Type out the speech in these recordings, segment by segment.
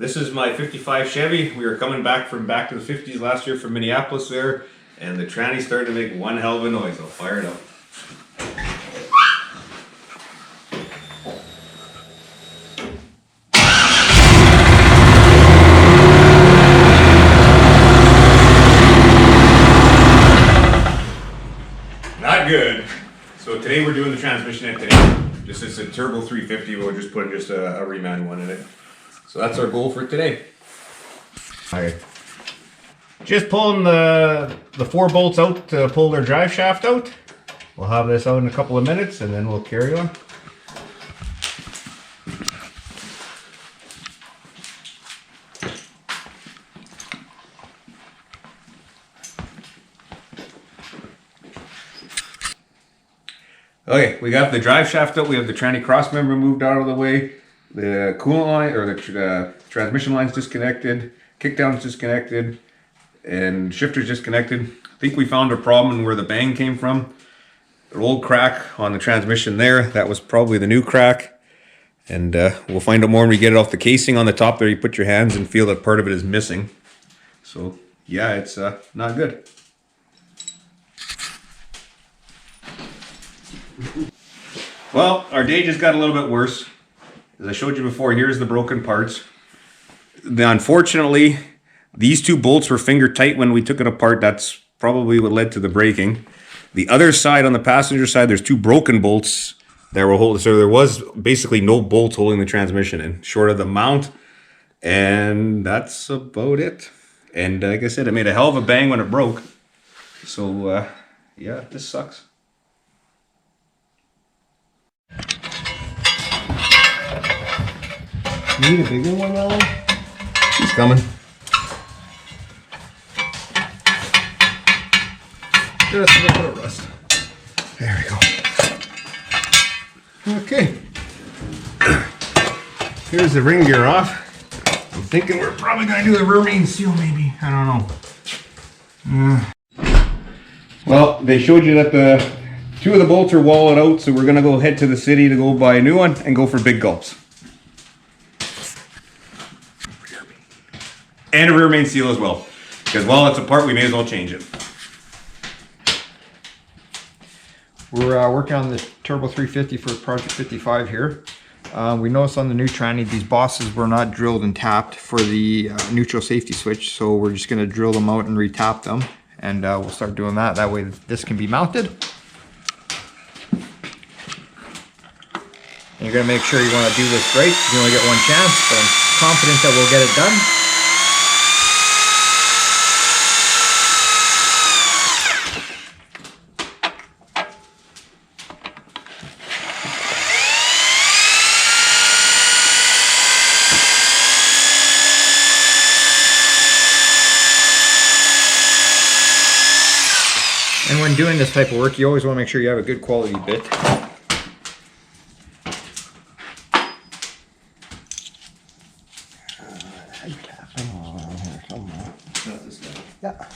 This is my 55 Chevy. We were coming back from back to the 50s last year from Minneapolis there, and the tranny started to make one hell of a noise. I'll fire it up. Not good. So today we're doing the transmission in today. Just it's a turbo 350, but we're just putting just a reman one in it. So that's our goal for today. Alright. Just pulling the 4 bolts out to pull their drive shaft out. We'll have this out in a couple of minutes and then we'll carry on. Okay, we got the drive shaft out, we have the tranny cross member moved out of the way, the coolant line, or the transmission line's disconnected, kickdown's disconnected, and shifter's disconnected. I think we found a problem where the bang came from. The old crack on the transmission there, that was probably the new crack. And we'll find out more when we get it off the casing on the top there. You put your hands and feel that part of it is missing. So yeah, it's not good. Well, our day just got a little bit worse. As I showed you before, here's the broken parts. Unfortunately, these 2 bolts were finger tight when we took it apart. That's probably what led to the breaking. The other side, on the passenger side, there's 2 broken bolts that were holding. So there was basically no bolts holding the transmission in, short of the mount. And that's about it. And like I said, it made a hell of a bang when it broke. So yeah, this sucks. You need a bigger one, Alan? He's coming. Just a little bit of rust. There we go. Okay. Here's the ring gear off. I'm thinking we're probably going to do the rear main seal maybe. I don't know. Well, they showed you that the 2 of the bolts are walled out, so we're going to go head to the city to go buy a new one and go for big gulps. And a rear main seal as well. Because while it's apart, we may as well change it. We're working on the Turbo 350 for Project 55 here. We noticed on the new tranny these bosses were not drilled and tapped for the neutral safety switch, so we're just going to drill them out and re-tap them, and we'll start doing that. That way this can be mounted. And you're going to make sure you want to do this right. You only get one chance, but I'm confident that we'll get it done. And when doing this type of work, you always want to make sure you have a good quality bit. Yeah.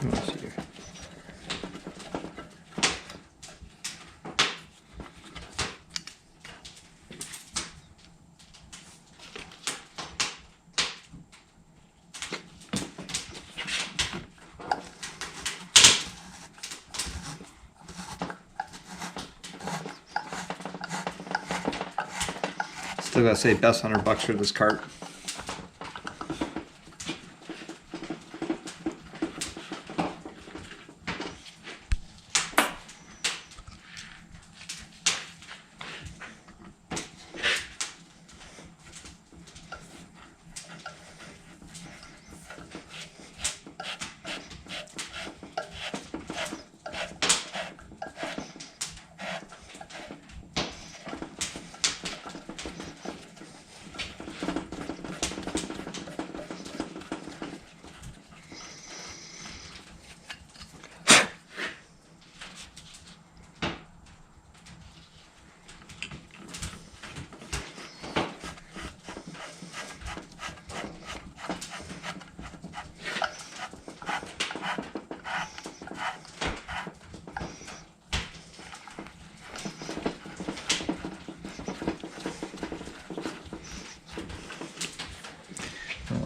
Let's see here. Still gotta say best $100 for this cart.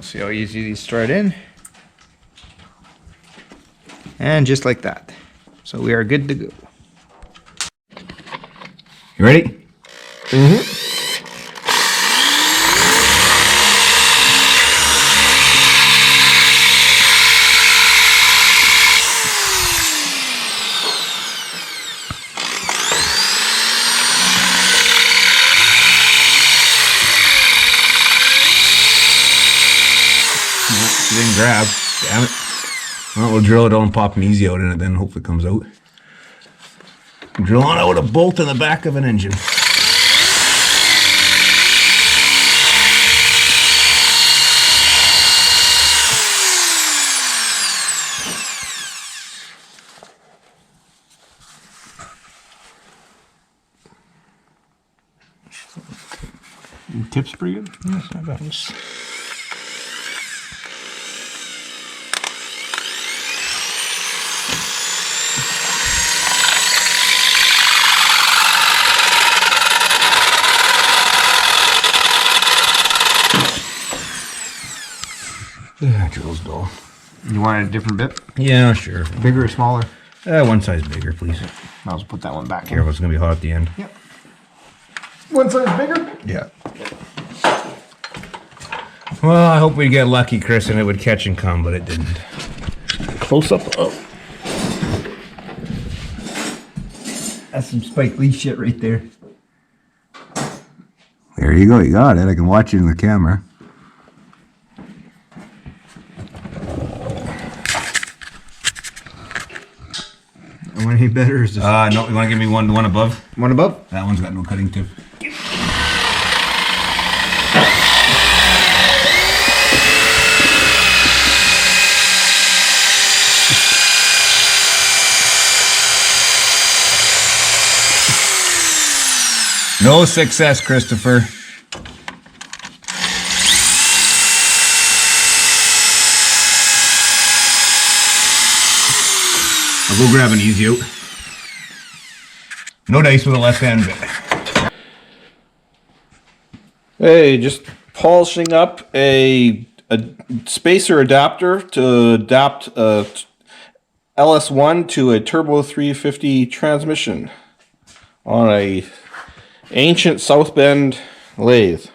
See how easy these stride in. And just like that. So we are good to go. You ready? Mm-hmm. It didn't grab. Damn it. Well, we'll drill it out and pop an easy out in it, then hopefully it comes out. Drill on out with a bolt in the back of an engine. Tip's pretty good. Yeah, it's not bad. Yeah, drill's dull. You want a different bit? Yeah, sure. Bigger or smaller? One size bigger, please. I'll just put that one back here. Careful, it's gonna be hot at the end. Yep. One size bigger? Yeah. Well, I hope we get lucky, Chris, and it would catch and come, but it didn't. Close up. Oh. That's some Spike Lee shit right there. There you go, you got it. I can watch it in the camera. One any better is this? No, you want to give me one above? One above? That one's got no cutting tip. No success, Christopher. I'll go grab an easy out. No dice with a left hand bit. Hey, just polishing up a spacer adapter to adapt a LS1 to a Turbo 350 transmission on a ancient South Bend lathe.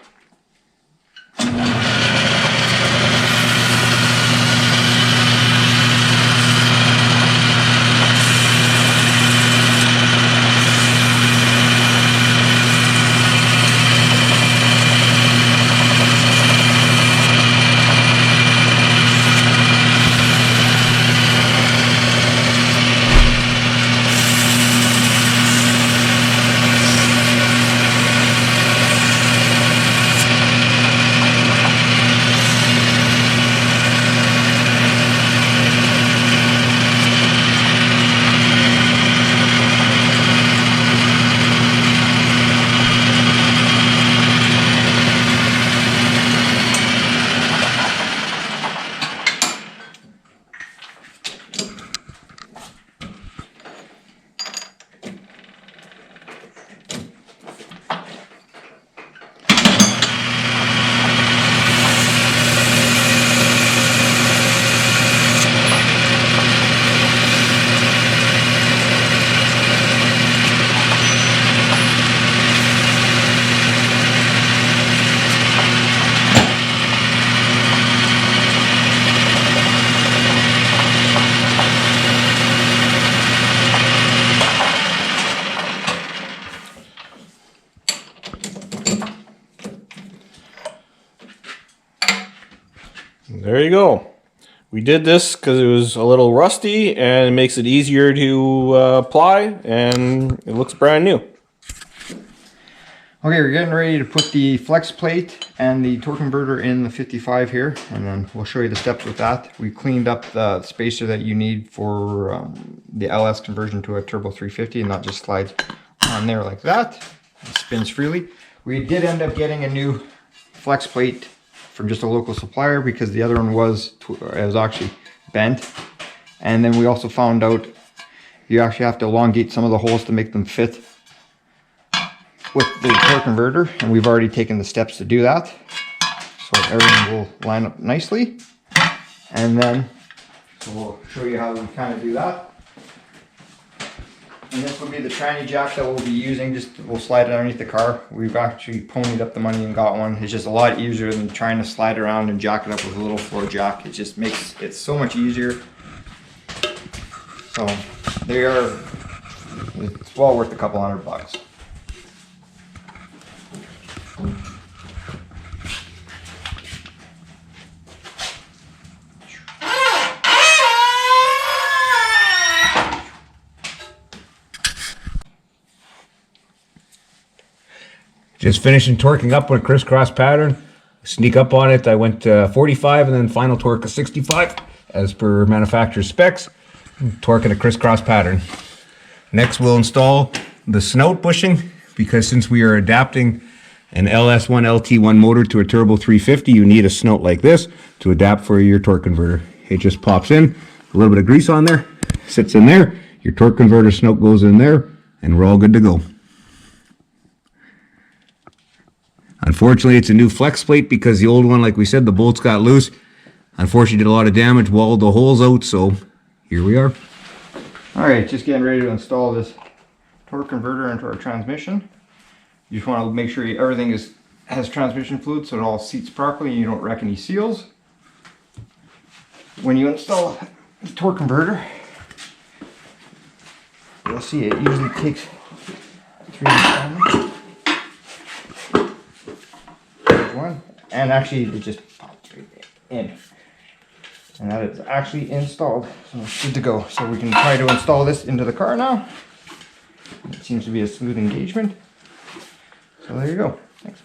There you go. We did this because it was a little rusty and it makes it easier to apply, and it looks brand new. Okay, we're getting ready to put the flex plate and the torque converter in the 55 here, and then we'll show you the steps with that. We cleaned up the spacer that you need for the LS conversion to a Turbo 350, and that just slides on there like that. It spins freely. We did end up getting a new flex plate from just a local supplier because the other one was actually bent. And then we also found out you actually have to elongate some of the holes to make them fit with the torque converter, and we've already taken the steps to do that. So everything will line up nicely. And then, so we'll show you how we kind of do that. And this will be the tranny jack that we'll be using. Just we'll slide it underneath the car. We've actually ponied up the money and got one. It's just a lot easier than trying to slide around and jack it up with a little floor jack. It just makes it so much easier. So it's well worth a couple $100. Just finishing torquing up with a crisscross pattern. Sneak up on it. I went 45 and then final torque of 65 as per manufacturer's specs. Torque in a crisscross pattern. Next we'll install the snout bushing, because since we are adapting an LS1 LT1 motor to a turbo 350, you need a snout like this to adapt for your torque converter. It just pops in, a little bit of grease on there, sits in there, your torque converter snout goes in there, and we're all good to go. Unfortunately, it's a new flex plate because the old one, like we said, the bolts got loose. Unfortunately, did a lot of damage, walled the holes out, so here we are. All right, just getting ready to install this torque converter into our transmission. You just want to make sure everything has transmission fluid so it all seats properly and you don't wreck any seals. When you install the torque converter, you'll see it usually takes 3 installments. One, and actually it just pops right in, and that is actually installed, so it's good to go. So we can try to install this into the car now. It seems to be a smooth engagement, so there you go. Thanks.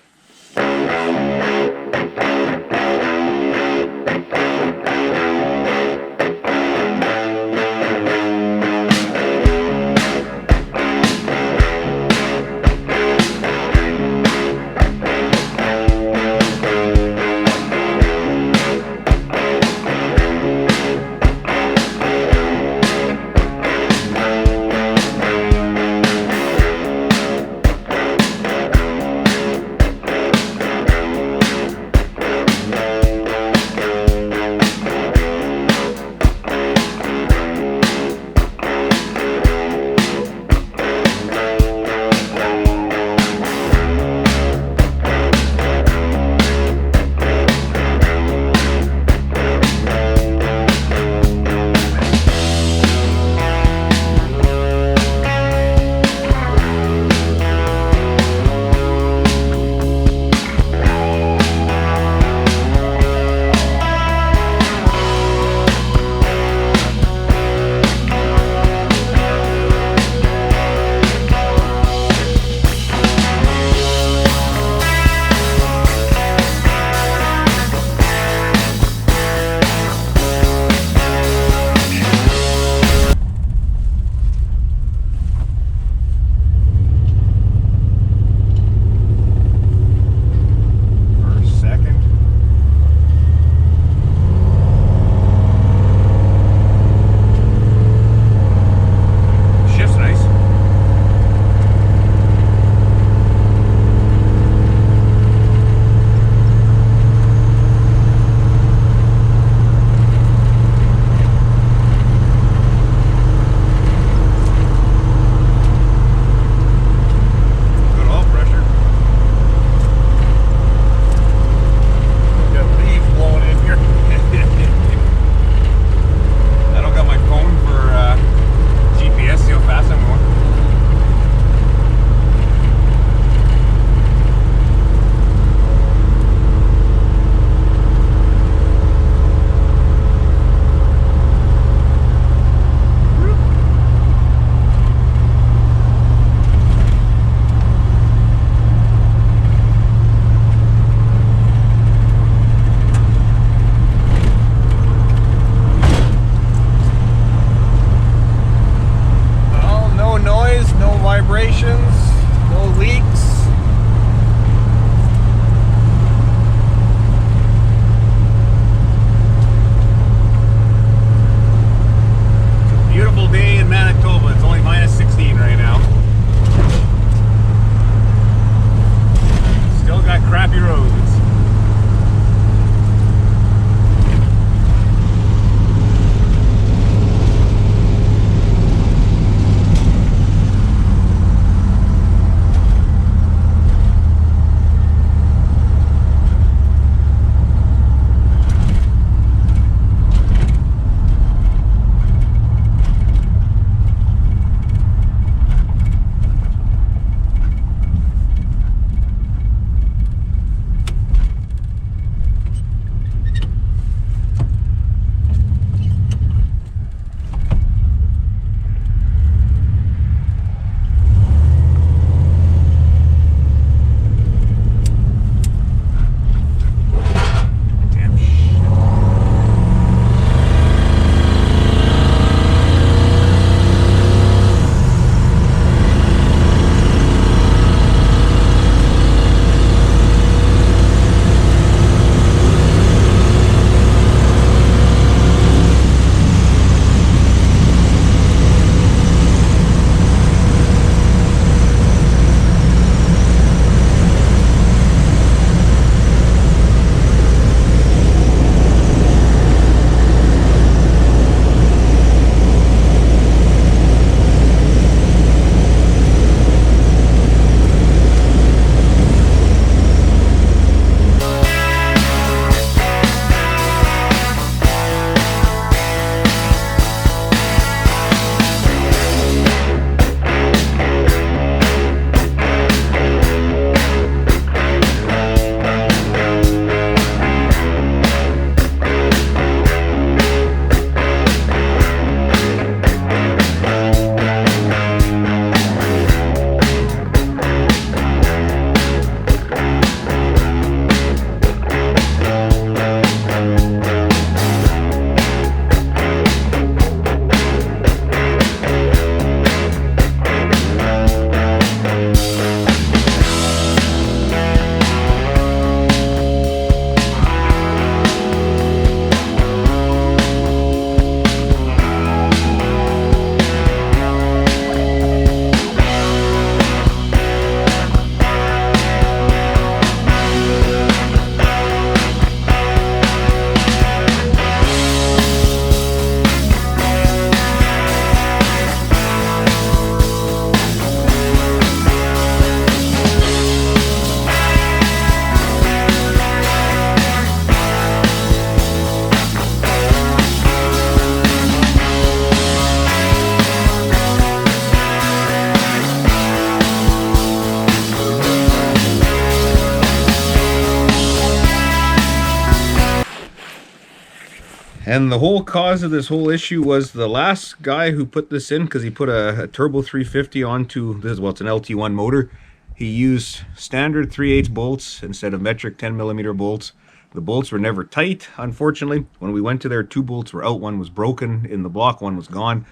And the whole cause of this whole issue was the last guy who put this in, because he put a turbo 350 onto this. Well, it's an LT1 motor. He used standard 3/8 bolts instead of metric 10mm bolts. The bolts were never tight, unfortunately. When we went to there, 2 bolts were out. One was broken in the block, one was gone.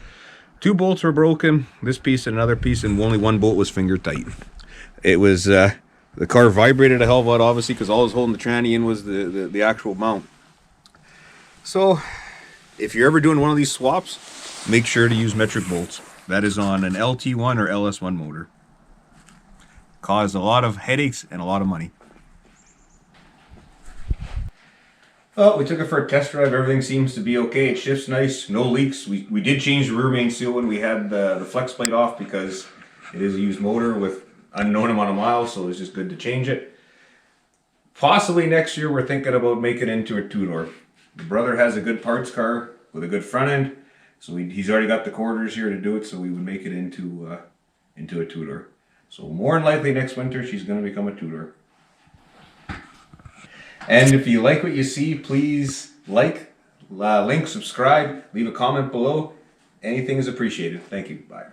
2 bolts were broken, this piece and another piece, and only 1 bolt was finger tight. It was, the car vibrated a hell of a lot, obviously, because all it was holding the tranny in was the actual mount. So, if you're ever doing one of these swaps, make sure to use metric bolts. That is on an LT1 or LS1 motor. Caused a lot of headaches and a lot of money. Well, we took it for a test drive. Everything seems to be okay. It shifts nice, no leaks. We did change the rear main seal when we had the flex plate off, because it is a used motor with unknown amount of miles, so it's just good to change it. Possibly next year we're thinking about making it into a 2-door. The brother has a good parts car with a good front end, so he's already got the quarters here to do it, so we would make it into a 2-door. So more than likely next winter she's going to become a 2-door. And if you like what you see, please like, link, subscribe, leave a comment below. Anything is appreciated. Thank you. Bye.